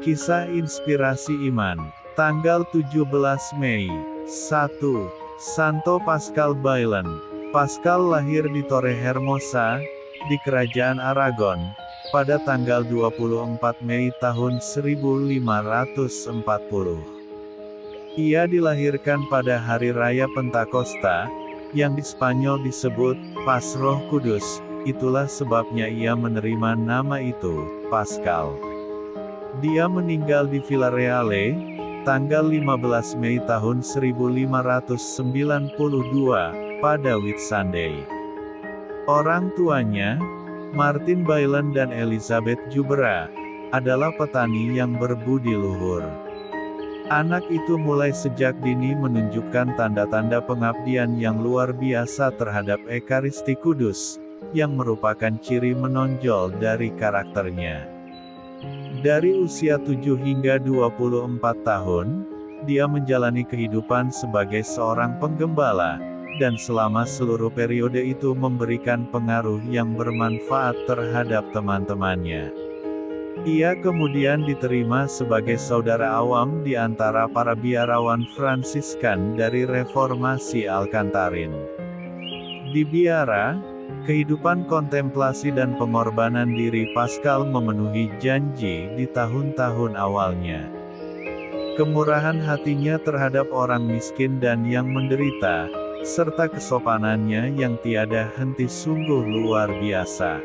Kisah inspirasi iman. Tanggal 17 Mei. 1. Santo Pascal Bailén. Pascal lahir di Torrehermosa, di Kerajaan Aragon, pada tanggal 24 Mei tahun 1540. Ia dilahirkan pada hari raya Pentakosta, yang di Spanyol disebut Pas Roh Kudus. Itulah sebabnya ia menerima nama itu, Pascal. Dia meninggal di Villareale, tanggal 15 Mei tahun 1592, pada Whitsunday. Orang tuanya, Martin Bailén dan Elizabeth Jubera, adalah petani yang berbudi luhur. Anak itu mulai sejak dini menunjukkan tanda-tanda pengabdian yang luar biasa terhadap Ekaristi Kudus, yang merupakan ciri menonjol dari karakternya. Dari usia 7 hingga 24 tahun, dia menjalani kehidupan sebagai seorang penggembala, dan selama seluruh periode itu memberikan pengaruh yang bermanfaat terhadap teman-temannya. Ia kemudian diterima sebagai saudara awam di antara para biarawan Fransiskan dari Reformasi Alkantarin. Di biara, kehidupan kontemplasi dan pengorbanan diri Pascal memenuhi janji di tahun-tahun awalnya. Kemurahan hatinya terhadap orang miskin dan yang menderita, serta kesopanannya yang tiada henti sungguh luar biasa.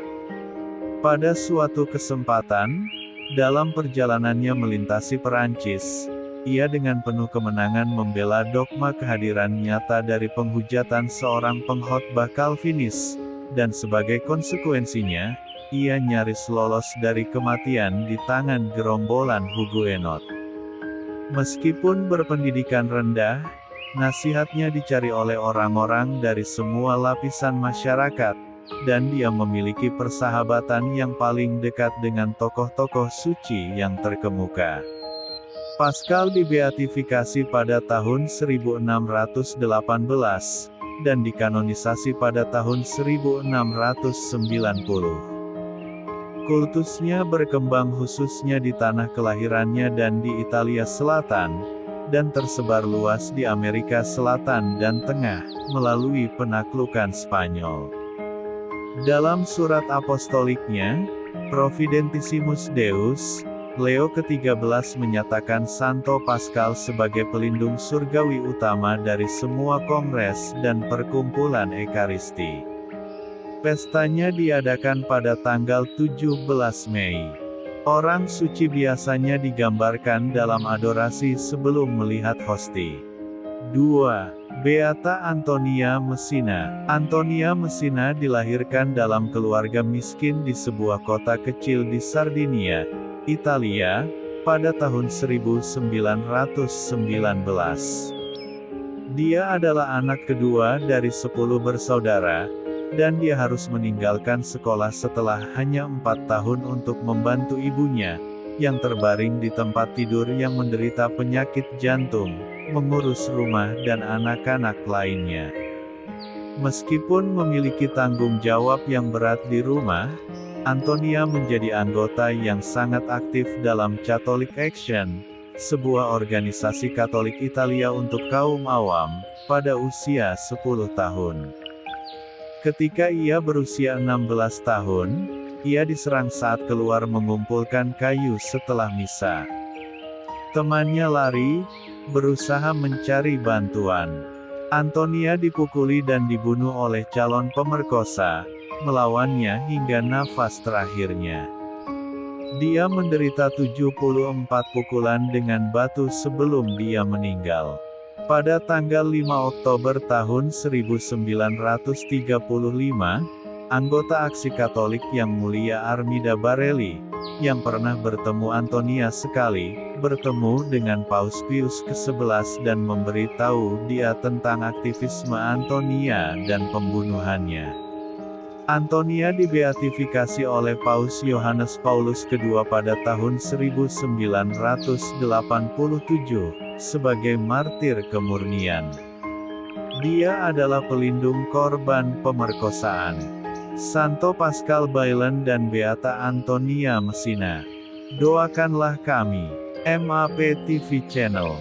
Pada suatu kesempatan, dalam perjalanannya melintasi Perancis, ia dengan penuh kemenangan membela dogma kehadiran nyata dari penghujatan seorang pengkhotbah Calvinis, dan sebagai konsekuensinya, ia nyaris lolos dari kematian di tangan gerombolan Huguenot. Meskipun berpendidikan rendah, nasihatnya dicari oleh orang-orang dari semua lapisan masyarakat, dan dia memiliki persahabatan yang paling dekat dengan tokoh-tokoh suci yang terkemuka. Pascal dibeatifikasi pada tahun 1618, dan dikanonisasi pada tahun 1690. Kultusnya berkembang khususnya di tanah kelahirannya dan di Italia Selatan, dan tersebar luas di Amerika Selatan dan Tengah, melalui penaklukan Spanyol. Dalam surat apostoliknya, Providentissimus Deus, Leo ke-13 menyatakan Santo Pascal sebagai pelindung surgawi utama dari semua kongres dan perkumpulan Ekaristi. Pestanya diadakan pada tanggal 17 Mei. Orang suci biasanya digambarkan dalam adorasi sebelum melihat hosti. 2. Beata Antonia Messina. Antonia Messina dilahirkan dalam keluarga miskin di sebuah kota kecil di Sardinia, Italia, pada tahun 1919. Dia adalah anak kedua dari 10 bersaudara, dan dia harus meninggalkan sekolah setelah hanya 4 tahun untuk membantu ibunya, yang terbaring di tempat tidur yang menderita penyakit jantung, mengurus rumah dan anak-anak lainnya. Meskipun memiliki tanggung jawab yang berat di rumah, Antonia menjadi anggota yang sangat aktif dalam Catholic Action, sebuah organisasi Katolik Italia untuk kaum awam, pada usia 10 tahun. Ketika ia berusia 16 tahun, ia diserang saat keluar mengumpulkan kayu setelah misa. Temannya lari, berusaha mencari bantuan. Antonia dipukuli dan dibunuh oleh calon pemerkosa, melawannya hingga nafas terakhirnya. Dia menderita 74 pukulan dengan batu sebelum dia meninggal. Pada tanggal 5 Oktober tahun 1935, anggota Aksi Katolik Yang Mulia Armida Barelli, yang pernah bertemu Antonia sekali, bertemu dengan Paus Pius ke-11 dan memberitahu dia tentang aktivisme Antonia dan pembunuhannya. Antonia dibeatifikasi oleh Paus Yohanes Paulus II pada tahun 1987, sebagai martir kemurnian. Dia adalah pelindung korban pemerkosaan. Santo Pascal Bailén dan Beata Antonia Messina. Doakanlah kami. MAP TV Channel.